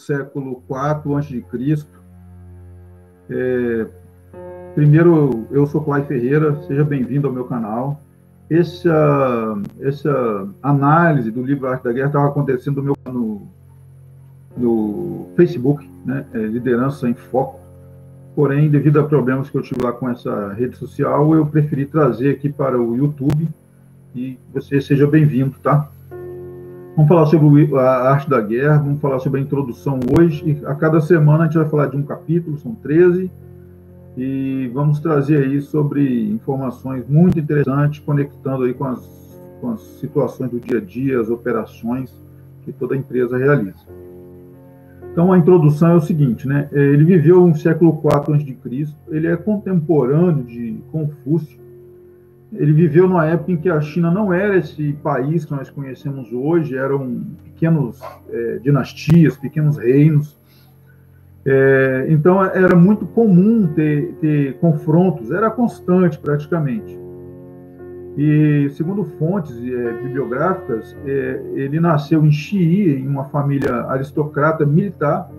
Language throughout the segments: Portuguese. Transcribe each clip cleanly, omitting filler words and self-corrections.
século IV a.C. Primeiro, eu sou Clay Ferreira, seja bem-vindo ao meu canal. Essa análise do livro Arte da Guerra estava acontecendo no Facebook, né? Liderança em Foco. Porém, devido a problemas que eu tive lá com essa rede social, eu preferi trazer aqui para o YouTube e você seja bem-vindo, tá? Vamos falar sobre a arte da guerra, vamos falar sobre a introdução hoje, e a cada semana a gente vai falar de um capítulo, são 13, e vamos trazer aí sobre informações muito interessantes, conectando aí com as situações do dia a dia, as operações que toda empresa realiza. Então, a introdução é o seguinte, né? Ele viveu no século IV a.C., ele é contemporâneo de Confúcio. Ele viveu numa época em que a China não era esse país que nós conhecemos hoje, eram pequenas dinastias, pequenos reinos. Então, era muito comum ter confrontos, era constante praticamente. E, segundo fontes bibliográficas, ele nasceu em Xi, em uma família aristocrata militar,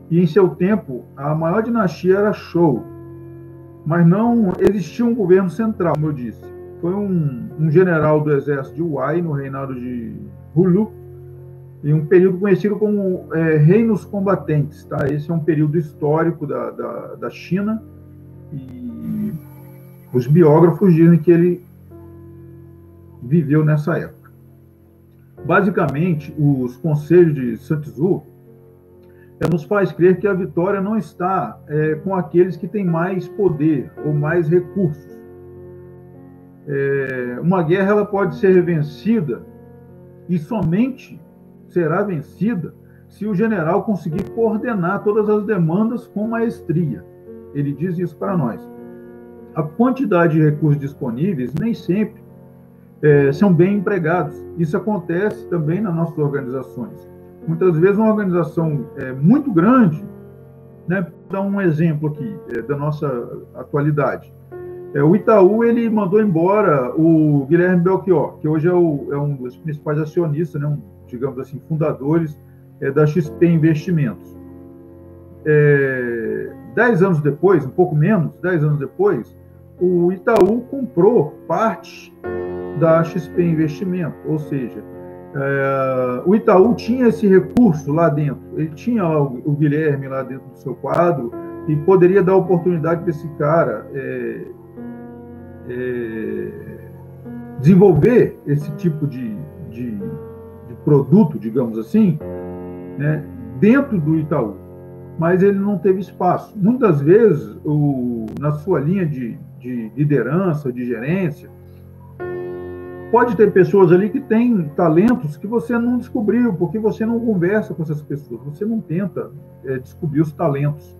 e em seu tempo, a maior dinastia era Zhou. Mas não existia um governo central, como eu disse. Foi um general do exército de Wei, no reinado de Hulu, em um período conhecido como Reinos Combatentes. Tá? Esse é um período histórico da China, e os biógrafos dizem que ele viveu nessa época. Basicamente, os conselhos de Sun Tzu nos faz crer que a vitória não está com aqueles que têm mais poder ou mais recursos. Uma guerra ela pode ser vencida e somente será vencida se o general conseguir coordenar todas as demandas com maestria. Ele diz isso para nós. A quantidade de recursos disponíveis nem sempre são bem empregados. Isso acontece também nas nossas organizações. Muitas vezes uma organização muito grande, né? Vou dar um exemplo aqui da nossa atualidade. O Itaú ele mandou embora o Guilherme Belchior, que hoje é um dos principais acionistas, né? Digamos assim, fundadores da XP Investimentos. 10 anos depois, um pouco menos, 10 anos depois, o Itaú comprou parte da XP Investimento, ou seja, o Itaú tinha esse recurso lá dentro, ele tinha o Guilherme lá dentro do seu quadro e poderia dar oportunidade para esse cara desenvolver esse tipo de produto, digamos assim, né, dentro do Itaú, mas ele não teve espaço. Muitas vezes, na sua linha de liderança, de gerência, pode ter pessoas ali que têm talentos que você não descobriu, porque você não conversa com essas pessoas, você não tenta descobrir os talentos.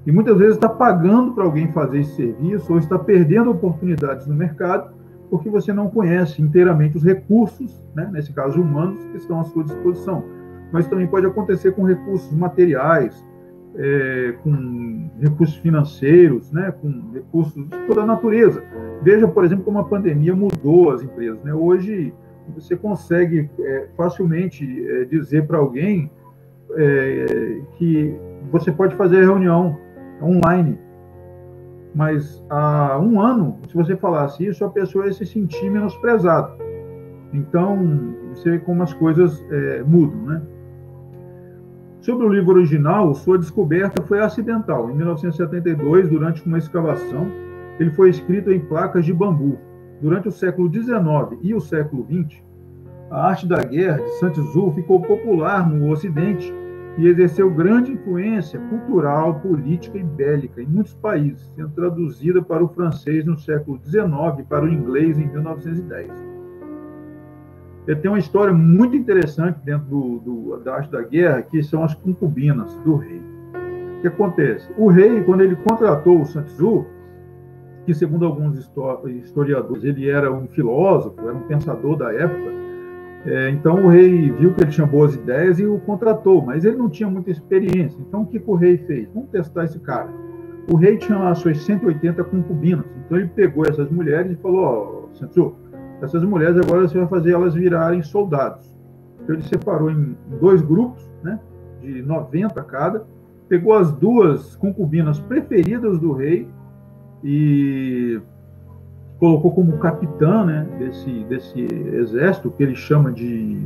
E muitas vezes está pagando para alguém fazer esse serviço, ou está perdendo oportunidades no mercado, porque você não conhece inteiramente os recursos, né, nesse caso humanos, que estão à sua disposição. Mas também pode acontecer com recursos materiais, com recursos financeiros, né, com recursos de toda a natureza. Veja, por exemplo, como a pandemia mudou as empresas, né? Hoje, você consegue facilmente dizer para alguém que você pode fazer reunião online, mas há um ano, se você falasse isso, a pessoa ia se sentir menosprezada. Então, você vê como as coisas mudam, né? Sobre o livro original, sua descoberta foi acidental. Em 1972, durante uma escavação, ele foi escrito em placas de bambu. Durante o século XIX e o século XX, a arte da guerra de Sun Tzu ficou popular no Ocidente e exerceu grande influência cultural, política e bélica em muitos países, sendo traduzida para o francês no século XIX e para o inglês em 1910. Tem uma história muito interessante dentro da arte da guerra, que são as concubinas do rei. O que acontece? O rei, quando ele contratou o Sun Tzu, que segundo alguns historiadores, ele era um filósofo, era um pensador da época, então o rei viu que ele tinha boas ideias e o contratou, mas ele não tinha muita experiência. Então o que o rei fez? Vamos testar esse cara. O rei tinha lá suas 180 concubinas, então ele pegou essas mulheres e falou: Sun Tzu, essas mulheres agora você vai fazer elas virarem soldados. Então ele separou em 2 grupos, né? de 90 cada, pegou as duas concubinas preferidas do rei e colocou como capitã, né, desse exército, que ele chama de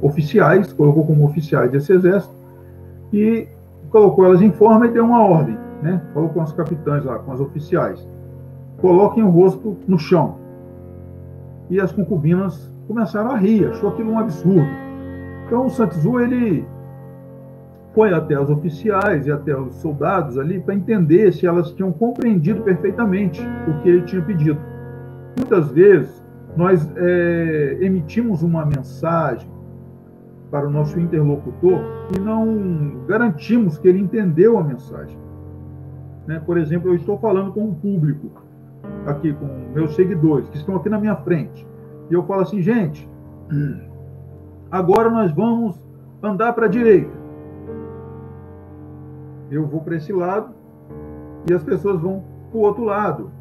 oficiais, colocou como oficiais desse exército, e colocou elas em forma e deu uma ordem, né? Falou com os capitães lá, com os oficiais, coloquem o rosto no chão. E as concubinas começaram a rir, achou aquilo um absurdo. Então o Sun Tzu, ele foi até os oficiais e até os soldados ali para entender se elas tinham compreendido perfeitamente o que ele tinha pedido. Muitas vezes nós emitimos uma mensagem para o nosso interlocutor e não garantimos que ele entendeu a mensagem. Né? Por exemplo, eu estou falando com um público, aqui com meus seguidores, que estão aqui na minha frente, e eu falo assim, gente, agora nós vamos andar para a direita. Eu vou para esse lado e as pessoas vão para o outro lado.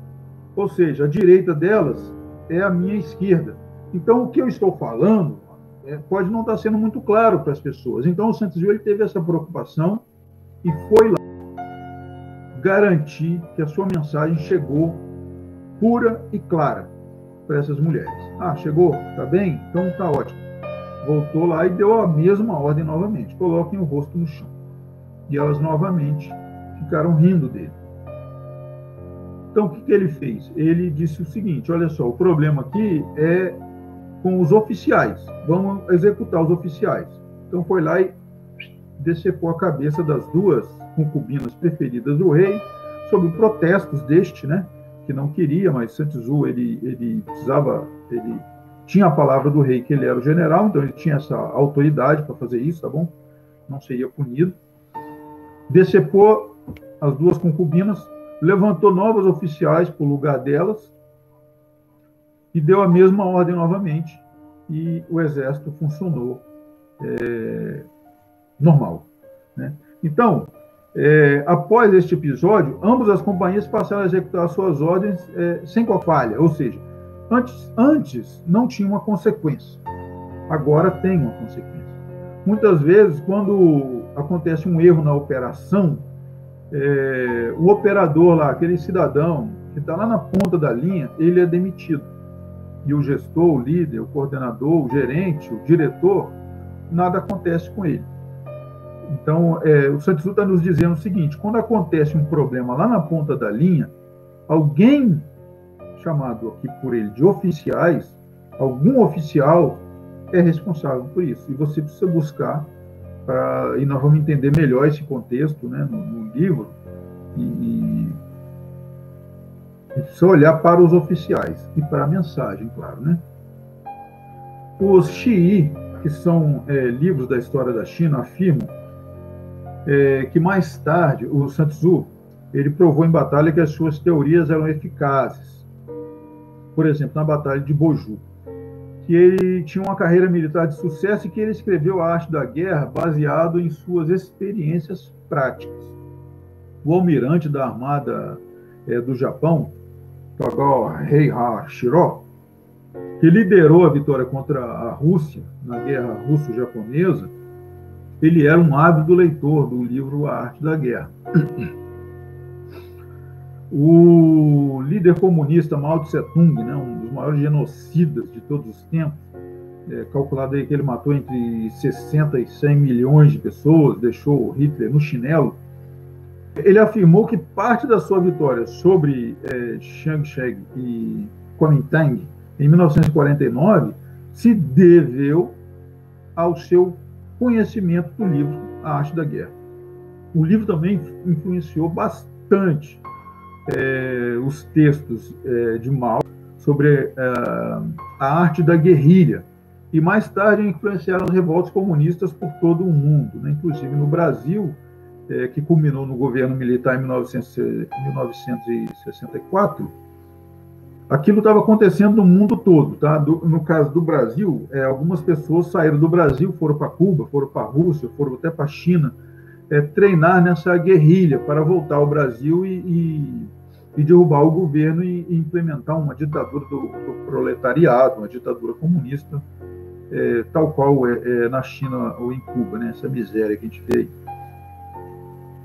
Ou seja, a direita delas é a minha esquerda. Então, o que eu estou falando pode não estar sendo muito claro para as pessoas. Então, o Sun Tzu, ele teve essa preocupação e foi lá garantir que a sua mensagem chegou pura e clara para essas mulheres. Ah, chegou? Tá bem? Então tá ótimo. Voltou lá e deu a mesma ordem novamente. Coloquem o rosto no chão. E elas novamente ficaram rindo dele. Então, o que ele fez? Ele disse o seguinte, olha só, o problema aqui é com os oficiais. Vamos executar os oficiais. Então, foi lá e decepou a cabeça das duas concubinas preferidas do rei, sob protestos deste, né? Que não queria, mas Sun Tzu, ele tinha a palavra do rei, que ele era o general, então ele tinha essa autoridade para fazer isso, tá bom? Não seria punido. Decepou as duas concubinas, levantou novos oficiais para o lugar delas e deu a mesma ordem novamente, e o exército funcionou normal, né? Então, após este episódio, ambas as companhias passaram a executar suas ordens sem falha, ou seja, antes não tinha uma consequência, agora tem uma consequência. Muitas vezes, quando acontece um erro na operação, o operador lá, aquele cidadão que está lá na ponta da linha, ele é demitido. E o gestor, o líder, o coordenador, o gerente, o diretor, nada acontece com ele. Então, o Sun Tzu está nos dizendo o seguinte, quando acontece um problema lá na ponta da linha, alguém, chamado aqui por ele de oficiais, algum oficial é responsável por isso. E você precisa buscar, e nós vamos entender melhor esse contexto, né, no livro, e precisa olhar para os oficiais e para a mensagem, claro, né? Os Xi, que são livros da história da China, afirmam que mais tarde o Sun Tzu, ele provou em batalha que as suas teorias eram eficazes. Por exemplo, na batalha de Boju, que ele tinha uma carreira militar de sucesso e que ele escreveu A Arte da Guerra baseado em suas experiências práticas. O almirante da armada do Japão, Togo Heihachiro, que liderou a vitória contra a Rússia na Guerra Russo-Japonesa, ele era um ávido leitor do livro A Arte da Guerra. O líder comunista Mao Tse-tung, né, um dos maiores genocidas de todos os tempos, calculado aí que ele matou entre 60 e 100 milhões de pessoas, deixou Hitler no chinelo, ele afirmou que parte da sua vitória sobre Chiang Kai e Kuomintang em 1949 se deveu ao seu conhecimento do livro A Arte da Guerra. O livro também influenciou bastante os textos de Mao sobre a arte da guerrilha, e mais tarde influenciaram as revoltas comunistas por todo o mundo, né? Inclusive no Brasil, que culminou no governo militar em 1964, aquilo estava acontecendo no mundo todo, tá? No caso do Brasil, algumas pessoas saíram do Brasil, foram para Cuba, foram para a Rússia, foram até para a China, treinar nessa guerrilha para voltar ao Brasil e derrubar o governo e implementar uma ditadura do proletariado, uma ditadura comunista, tal qual na China ou em Cuba, né? Essa miséria que a gente vê aí.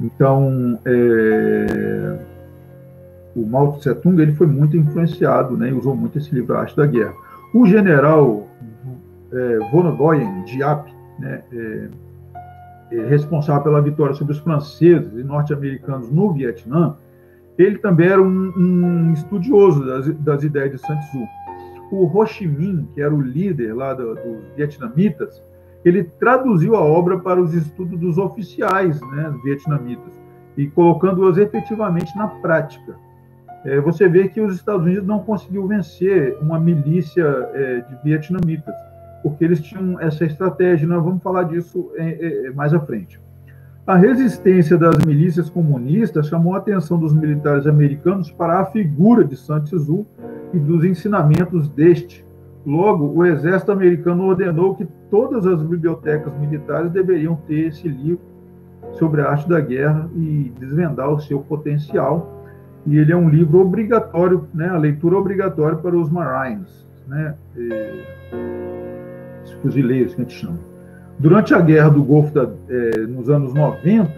Então, o Mao Tse Tung ele foi muito influenciado, né, e usou muito esse livro, A Arte da Guerra. O general von Goyen Diap, né, responsável pela vitória sobre os franceses e norte-americanos no Vietnã, ele também era um estudioso das ideias de Sun Tzu. O Ho Chi Minh, que era o líder lá dos vietnamitas, ele traduziu a obra para os estudos dos oficiais, né, vietnamitas, e colocando-as efetivamente na prática. Você vê que os Estados Unidos não conseguiu vencer uma milícia de vietnamitas, porque eles tinham essa estratégia. Nós vamos falar disso mais à frente. A resistência das milícias comunistas chamou a atenção dos militares americanos para a figura de Sun Tzu e dos ensinamentos deste. Logo, o exército americano ordenou que todas as bibliotecas militares deveriam ter esse livro sobre a arte da guerra e desvendar o seu potencial. E ele é um livro obrigatório, né, a leitura obrigatória para os Marines, né, os fuzileiros que a gente chama. Durante a Guerra do Golfo, nos anos 90,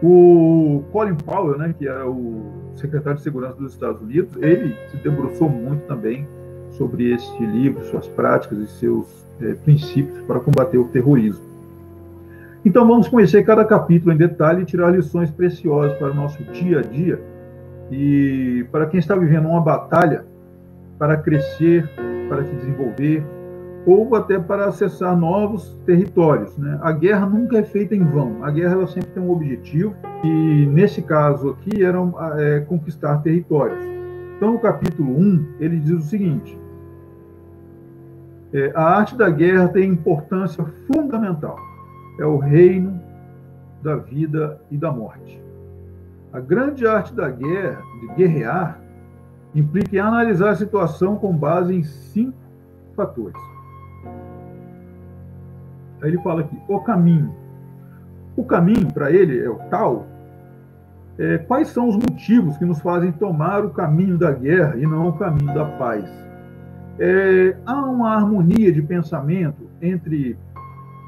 o Colin Powell, né, que era o secretário de Segurança dos Estados Unidos, ele se debruçou muito também sobre esse livro, suas práticas e seus princípios para combater o terrorismo. Então vamos conhecer cada capítulo em detalhe e tirar lições preciosas para o nosso dia a dia e para quem está vivendo uma batalha para crescer, para se desenvolver, ou até para acessar novos territórios, né? A guerra nunca é feita em vão. A guerra ela sempre tem um objetivo, e nesse caso aqui era conquistar territórios. Então, no capítulo 1, ele diz o seguinte: a arte da guerra tem importância fundamental. É o reino da vida e da morte. A grande arte da guerra, de guerrear, implica em analisar a situação com base em 5 fatores. Aí ele fala aqui, o caminho. O caminho, para ele, é o tal. Quais são os motivos que nos fazem tomar o caminho da guerra e não o caminho da paz? Há uma harmonia de pensamento entre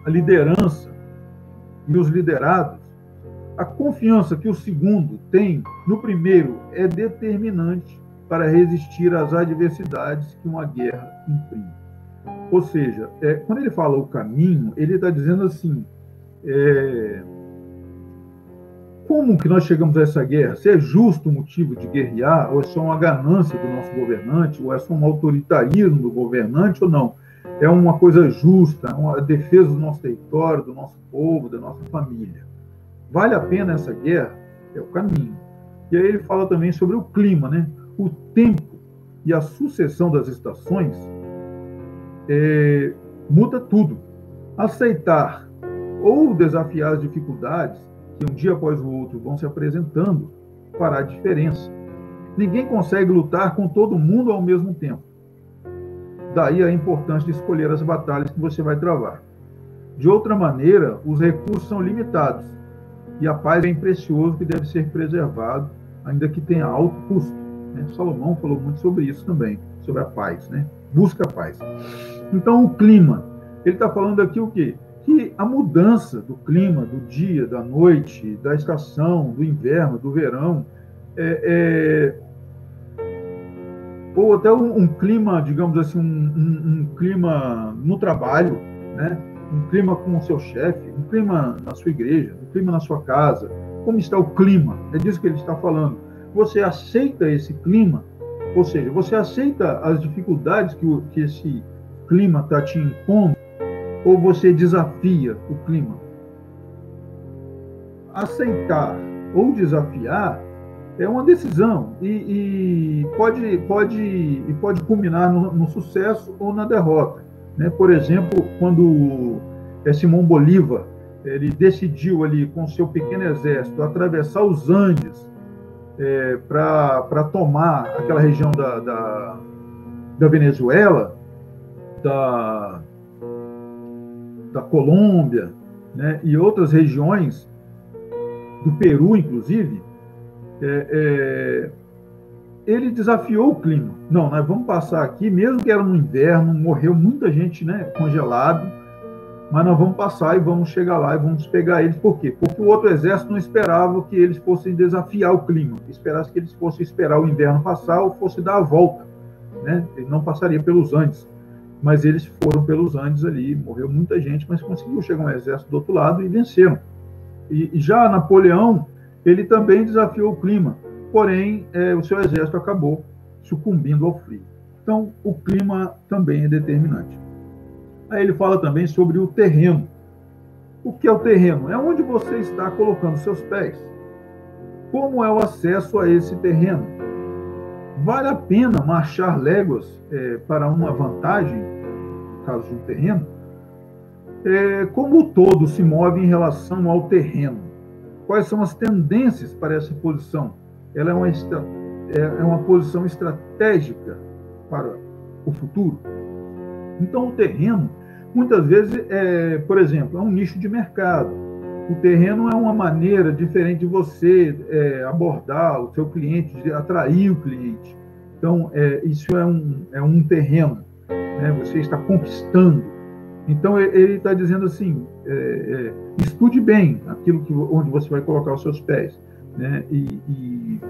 a liderança e os liderados. A confiança que o segundo tem no primeiro é determinante para resistir às adversidades que uma guerra imprime. Ou seja, quando ele fala o caminho, ele está dizendo assim, como que nós chegamos a essa guerra? Se é justo o motivo de guerrear, ou é só uma ganância do nosso governante, ou é só um autoritarismo do governante, ou não? É uma coisa justa, uma defesa do nosso território, do nosso povo, da nossa família. Vale a pena essa guerra? É o caminho. E aí ele fala também sobre o clima, né? O tempo e a sucessão das estações muda tudo. Aceitar ou desafiar as dificuldades que um dia após o outro vão se apresentando fará diferença. Ninguém consegue lutar com todo mundo ao mesmo tempo. Daí a importância de escolher as batalhas que você vai travar. De outra maneira, os recursos são limitados e a paz é bem precioso que deve ser preservado, ainda que tenha alto custo. Né? Salomão falou muito sobre isso também, sobre a paz, né? Busca a paz. Então, o clima. Ele está falando aqui o quê? Que a mudança do clima, do dia, da noite, da estação, do inverno, do verão, ou até um clima, digamos assim, um clima no trabalho, né? Um clima com o seu chefe, um clima na sua igreja, um clima na sua casa. Como está o clima? É disso que ele está falando. Você aceita esse clima? Ou seja, você aceita as dificuldades que esse clima está te impondo? Ou você desafia o clima? Aceitar ou desafiar é uma decisão e pode culminar no sucesso ou na derrota. Né? Por exemplo, quando Simão Bolívar ele decidiu ali com seu pequeno exército atravessar os Andes para tomar aquela região da Venezuela, da Colômbia, né? E outras regiões do Peru, inclusive, ele desafiou o clima. Não, nós vamos passar aqui, mesmo que era no inverno, morreu muita gente, né, congelado, mas nós vamos passar e vamos chegar lá e vamos pegar eles. Por quê? Porque o outro exército não esperava que eles fossem desafiar o clima, esperasse que eles fossem esperar o inverno passar ou fosse dar a volta, né? Ele não passaria pelos Andes, mas eles foram pelos Andes ali, morreu muita gente, mas conseguiu chegar um exército do outro lado e venceram. E já Napoleão, ele também desafiou o clima, porém o seu exército acabou sucumbindo ao frio. Então, o clima também é determinante. Aí ele fala também sobre o terreno. O que é o terreno? É onde você está colocando seus pés. Como é o acesso a esse terreno? Vale a pena marchar léguas para uma vantagem, no caso de um terreno? Como o todo se move em relação ao terreno? Quais são as tendências para essa posição? Ela é uma posição estratégica para o futuro. Então, o terreno, muitas vezes, por exemplo, é um nicho de mercado. O terreno é uma maneira diferente de você abordar o seu cliente, de atrair o cliente. Então, isso é um terreno, né? Você está conquistando. Então, ele está dizendo assim, estude bem aquilo onde você vai colocar os seus pés, né? E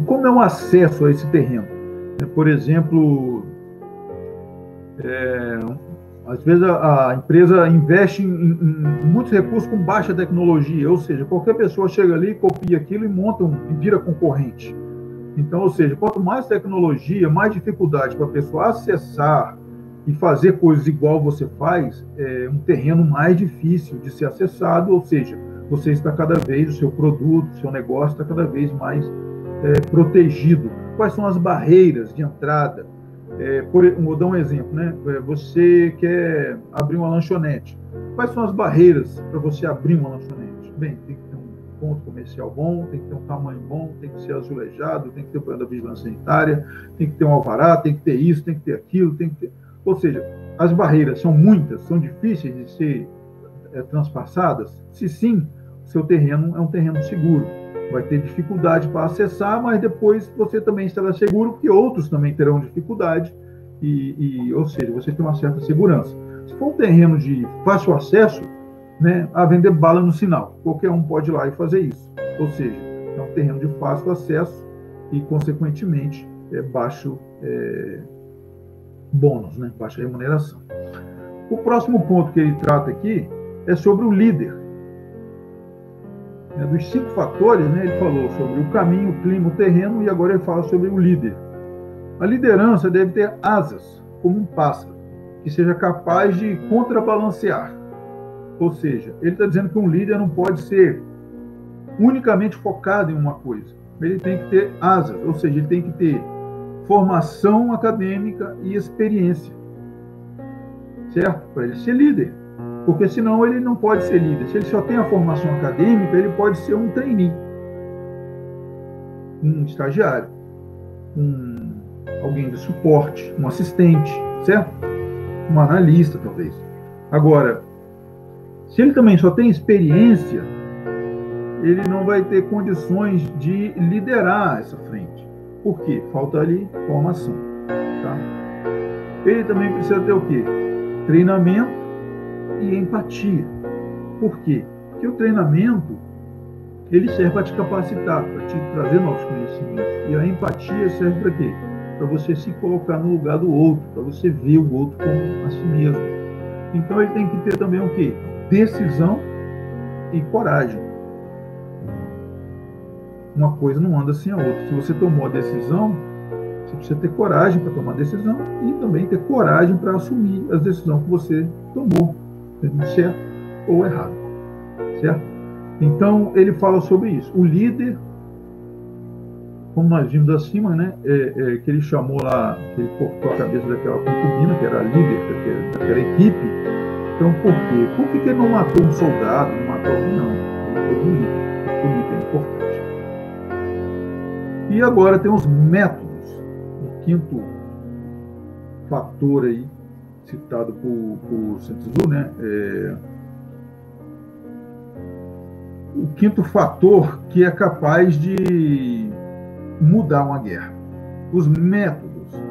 como é o acesso a esse terreno? Por exemplo, às vezes a empresa investe em muitos recursos com baixa tecnologia, ou seja, qualquer pessoa chega ali, copia aquilo e monta e vira concorrente. Então, ou seja, quanto mais tecnologia, mais dificuldade para a pessoa acessar e fazer coisas igual você faz, é um terreno mais difícil de ser acessado, ou seja, você está cada vez, o seu produto, o seu negócio está cada vez mais protegido. Quais são as barreiras de entrada? Vou dar um exemplo, né? Você quer abrir uma lanchonete. Quais são as barreiras para você abrir uma lanchonete? Bem, tem que ter um ponto comercial bom, tem que ter um tamanho bom, tem que ser azulejado, tem que ter o plano da vigilância sanitária, tem que ter um alvará, tem que ter isso, tem que ter aquilo, tem que ter... Ou seja, as barreiras são muitas, são difíceis de ser transpassadas? Se sim, o seu terreno é um terreno seguro. Vai ter dificuldade para acessar, mas depois você também estará seguro, porque outros também terão dificuldade, ou seja, você tem uma certa segurança. Se for um terreno de fácil acesso, né, a vender bala no sinal. Qualquer um pode ir lá e fazer isso. Ou seja, é um terreno de fácil acesso e, consequentemente, baixo bônus, né, baixa remuneração. O próximo ponto que ele trata aqui é sobre o líder. Dos 5 fatores, né, ele falou sobre o caminho, o clima, o terreno, e agora ele fala sobre o líder. A liderança deve ter asas, como um pássaro, que seja capaz de contrabalancear. Ou seja, ele está dizendo que um líder não pode ser unicamente focado em uma coisa. Ele tem que ter asas, ou seja, ele tem que ter formação acadêmica e experiência, certo? Para ele ser líder. Porque senão ele não pode ser líder. Se ele só tem a formação acadêmica, ele pode ser um trainee, um estagiário, alguém de suporte, um assistente, certo? Um analista, talvez. Agora, se ele também só tem experiência, ele não vai ter condições de liderar essa frente. Por quê? Falta ali formação. Tá? Ele também precisa ter o quê? Treinamento e empatia. Por quê? Porque o treinamento ele serve para te capacitar, para te trazer novos conhecimentos. E a empatia serve para quê? Para você se colocar no lugar do outro, para você ver o outro como a si mesmo. Então ele tem que ter também o quê? Decisão e coragem. Uma coisa não anda sem a outra. Se você tomou a decisão, você precisa ter coragem para tomar a decisão e também ter coragem para assumir as decisões que você tomou, certo ou errado, certo? Então, ele fala sobre isso. O líder, como nós vimos acima, né, que ele chamou lá, que ele cortou a cabeça daquela concubina, que era a líder daquela equipe. Então, por quê? Por que ele não matou um soldado, não matou alguém? Não, ele fez um líder. O líder é importante. E agora tem os métodos. O quinto fator aí, citado por Sun Tzu, né? O quinto fator que é capaz de mudar uma guerra. Os métodos.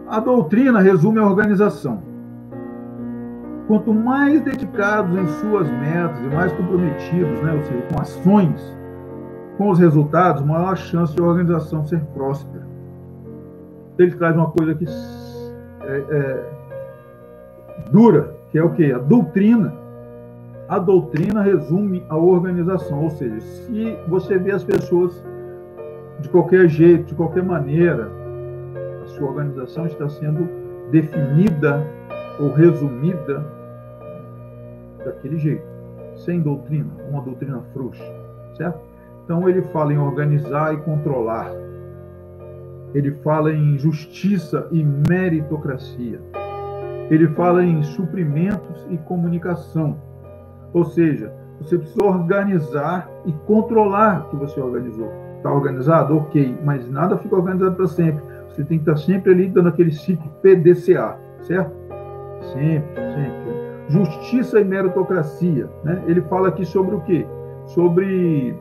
A doutrina resume a organização. Quanto mais dedicados em suas metas e mais comprometidos, né, ou seja, com ações, com os resultados, maior a chance de a organização ser próspera. Ele traz uma coisa que dura, que é o quê? A doutrina. A doutrina resume a organização, ou seja, se você vê as pessoas de qualquer jeito, de qualquer maneira, a sua organização está sendo definida ou resumida daquele jeito, sem doutrina, uma doutrina frouxa, certo? Então ele fala em organizar e controlar. Ele fala em justiça e meritocracia. Ele fala em suprimentos e comunicação. Ou seja, você precisa organizar e controlar o que você organizou. Está organizado? Ok, mas nada fica organizado para sempre. Você tem que estar sempre ali dando aquele ciclo PDCA, certo? Sempre, sempre. Justiça e meritocracia, né? Ele fala aqui sobre o quê? Sobre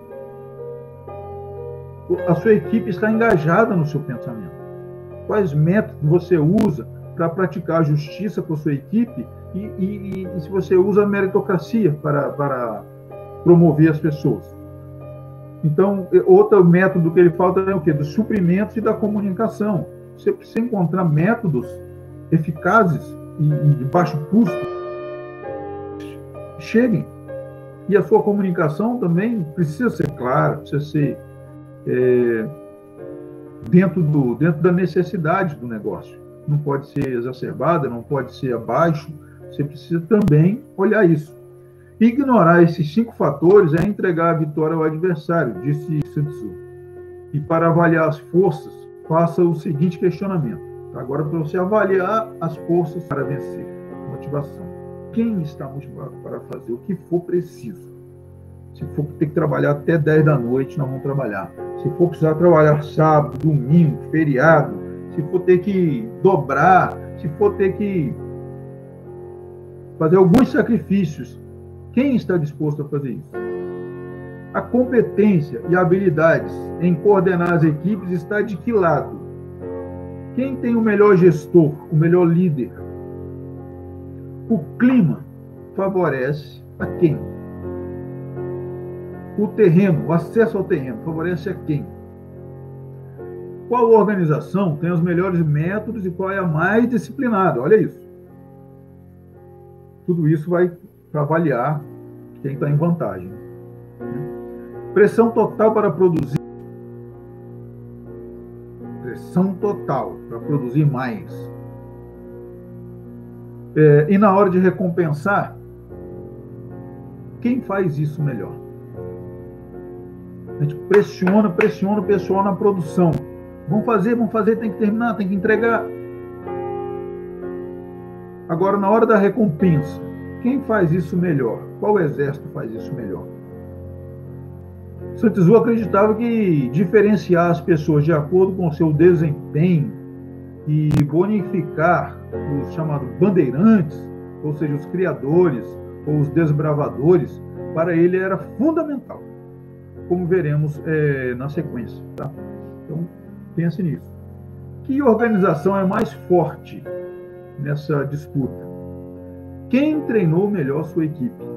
a sua equipe estar engajada no seu pensamento. Quais métodos você usa para praticar a justiça com a sua equipe e se você usa a meritocracia para promover as pessoas. Então, outro método que ele fala é o quê? Dos suprimentos e da comunicação. Você precisa encontrar métodos eficazes e de baixo custo. Cheguem. E a sua comunicação também precisa ser clara, precisa ser dentro da necessidade do negócio. Não pode ser exacerbada, não pode ser abaixo. Você precisa também olhar isso. Ignorar esses 5 fatores é entregar a vitória ao adversário, disse Sun Tzu. E para avaliar as forças, faça o seguinte questionamento. Agora, para você avaliar as forças para vencer, motivação. Quem está motivado para fazer o que for preciso? Se for ter que trabalhar até 10 da noite, nós vamos trabalhar. Se for precisar trabalhar sábado, domingo, feriado, se for ter que dobrar, se for ter que fazer alguns sacrifícios, quem está disposto a fazer isso? A competência e habilidades em coordenar as equipes está de que lado? Quem tem o melhor gestor, o melhor líder? O clima favorece a quem? O terreno, o acesso ao terreno, favorece a quem? Qual organização tem os melhores métodos e qual é a mais disciplinada? Olha isso. Tudo isso vai para avaliar quem está em vantagem. Pressão total para produzir. Pressão total para produzir mais. E na hora de recompensar, quem faz isso melhor? A gente pressiona o pessoal na produção. Vamos fazer, tem que terminar, tem que entregar. Agora, na hora da recompensa, quem faz isso melhor? Qual exército faz isso melhor? Sun Tzu acreditava que diferenciar as pessoas de acordo com o seu desempenho e bonificar os chamados bandeirantes, ou seja, os criadores ou os desbravadores, para ele era fundamental, como veremos na sequência. Tá? Então, pense nisso. Que organização é mais forte nessa disputa? Quem treinou melhor sua equipe?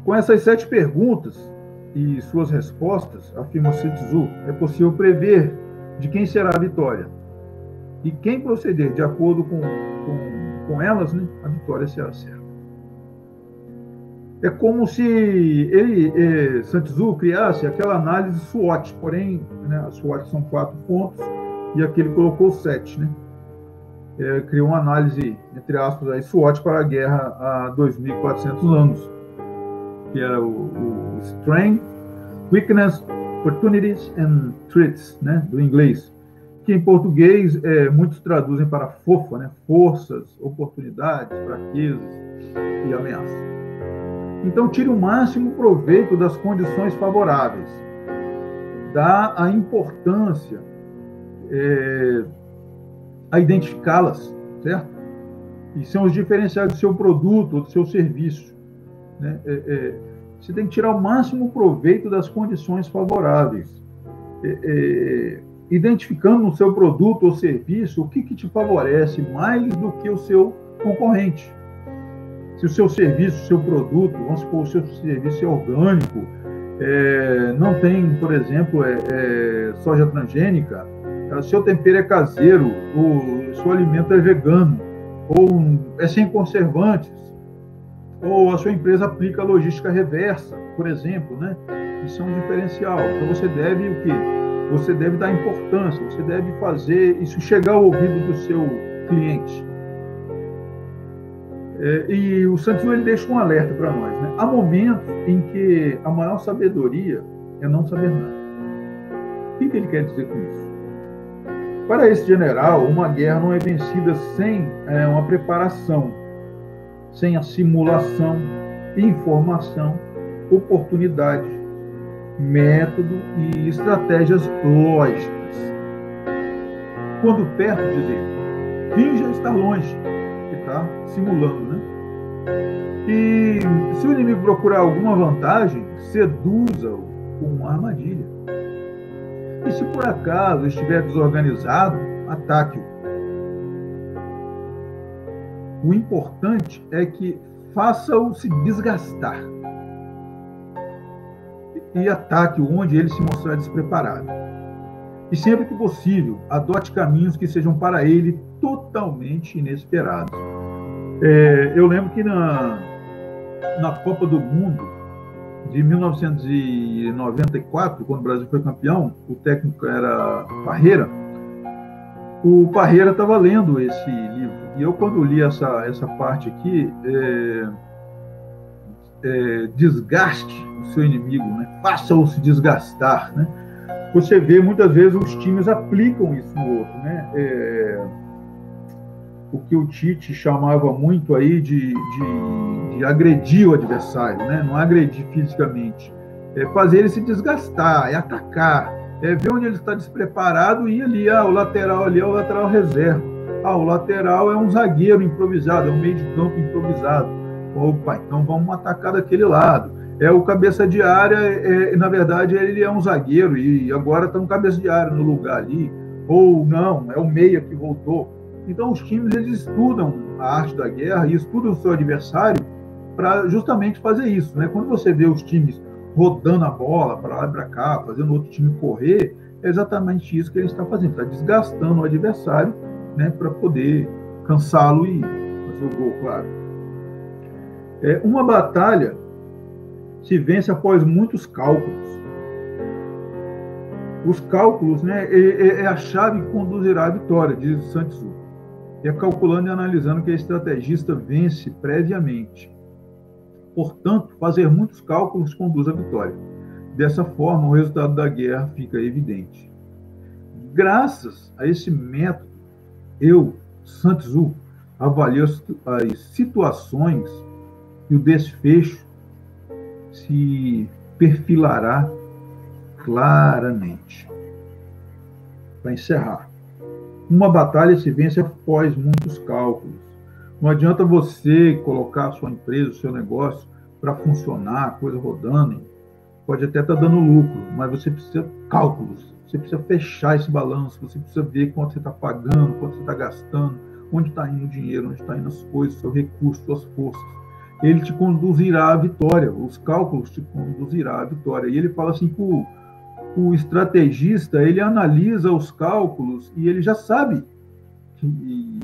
Com essas 7 perguntas e suas respostas, afirma Sun Tzu, é possível prever de quem será a vitória. E quem proceder de acordo com elas, né, a vitória será certa. É como se ele, Sun Tzu, criasse aquela análise SWOT, porém, né, a SWOT são 4 pontos, e aqui ele colocou 7, né? Criou uma análise, entre aspas, aí, SWOT para a guerra há 2.400 anos, que era o Strength, Weakness, Opportunities and Threats, né, do inglês, que em português muitos traduzem para FOFA, né, forças, oportunidades, fraquezas e ameaças. Então, tire o máximo proveito das condições favoráveis. Dá a importância a identificá-las, certo? E são os diferenciais do seu produto ou do seu serviço. Né? Você tem que tirar o máximo proveito das condições favoráveis. Identificando no seu produto ou serviço o que te favorece mais do que o seu concorrente. Se o seu serviço, o seu produto, vamos supor, o seu serviço é orgânico, não tem, por exemplo, soja transgênica, seu tempero é caseiro, o seu alimento é vegano, ou é sem conservantes, ou a sua empresa aplica logística reversa, por exemplo, né? Isso é um diferencial. Então você deve o quê? Você deve dar importância, você deve fazer isso chegar ao ouvido do seu cliente. E o Sun Tzu ele deixa um alerta para nós, né? Há momentos em que a maior sabedoria é não saber nada. O que ele quer dizer com isso? Para esse general, uma guerra não é vencida sem uma preparação, sem a simulação, informação, oportunidade, método e estratégias lógicas. Quando perto, diz ele, finja estar longe, que está simulando, né? E se o inimigo procurar alguma vantagem, seduza-o com uma armadilha. E se por acaso estiver desorganizado, ataque-o. O importante é que faça-o se desgastar e ataque-o onde ele se mostrar despreparado. E sempre que possível, adote caminhos que sejam para ele totalmente inesperados. Eu lembro que na Copa do Mundo de 1994, quando o Brasil foi campeão, o técnico era Parreira. O Parreira estava lendo esse livro. E eu, quando li essa parte aqui, desgaste o seu inimigo, né? Faça-o se desgastar, né? Você vê, muitas vezes, os times aplicam isso no outro, né? O que o Tite chamava muito aí de agredir o adversário, né? Não agredir fisicamente. Fazer ele se desgastar, atacar, ver onde ele está despreparado e ir ali, o lateral ali é o lateral reserva. O lateral é um zagueiro improvisado, é um meio de campo improvisado. Opa, então vamos atacar daquele lado. O cabeça de área, na verdade, ele é um zagueiro e agora está um cabeça de área no lugar ali. Ou não, é o meia que voltou. Então, os times eles estudam a arte da guerra e estudam o seu adversário para justamente fazer isso, né? Quando você vê os times rodando a bola para lá e para cá, fazendo outro time correr, é exatamente isso que ele está fazendo. Está desgastando o adversário, né, para poder cansá-lo e fazer o gol, claro. Uma batalha se vence após muitos cálculos. Os cálculos, né, é a chave que conduzirá à vitória, diz o Sun Tzu. Calculando e analisando que a estrategista vence previamente. Portanto, fazer muitos cálculos conduz à vitória. Dessa forma, o resultado da guerra fica evidente. Graças a esse método, eu, Sun Tzu, avalio as situações e o desfecho se perfilará claramente. Para encerrar, uma batalha se vence após muitos cálculos. Não adianta você colocar a sua empresa, o seu negócio para funcionar, a coisa rodando. Pode até estar dando lucro, mas você precisa de cálculos. Você precisa fechar esse balanço, você precisa ver quanto você está pagando, quanto você está gastando, onde está indo o dinheiro, onde está indo as coisas, seu recurso, suas forças. Ele te conduzirá à vitória, os cálculos te conduzirá à vitória. E ele fala assim que o estrategista, ele analisa os cálculos e ele já sabe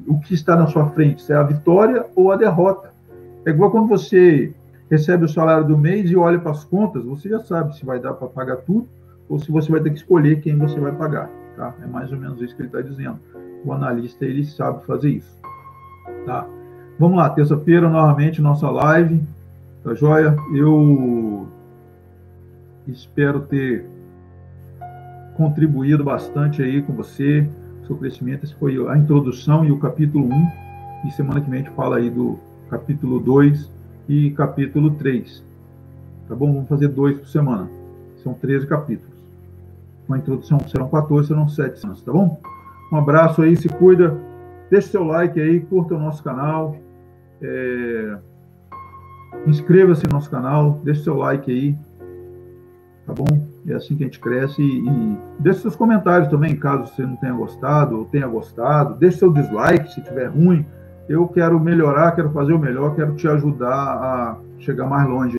o que está na sua frente, se é a vitória ou a derrota. É igual quando você recebe o salário do mês e olha para as contas, você já sabe se vai dar para pagar tudo ou se você vai ter que escolher quem você vai pagar. Tá? É mais ou menos isso que ele está dizendo. O analista, ele sabe fazer isso. Tá? Vamos lá, terça-feira, novamente, nossa live. Tá joia? Eu espero ter contribuído bastante aí com você, seu crescimento. Esse foi a introdução e o capítulo 1. E semana que vem a gente fala aí do capítulo 2 e capítulo 3. Tá bom? Vamos fazer 2 por semana. São 13 capítulos. Com a introdução serão 14, serão 7 semanas, tá bom? Um abraço aí, se cuida. Deixe seu like aí, curta o nosso canal. Inscreva-se no nosso canal, deixe seu like aí. Tá bom? É assim que a gente cresce. E deixe seus comentários também, caso você não tenha gostado ou tenha gostado. Deixe seu dislike se estiver ruim. eu quero melhorar, quero fazer o melhor, quero te ajudar a chegar mais longe.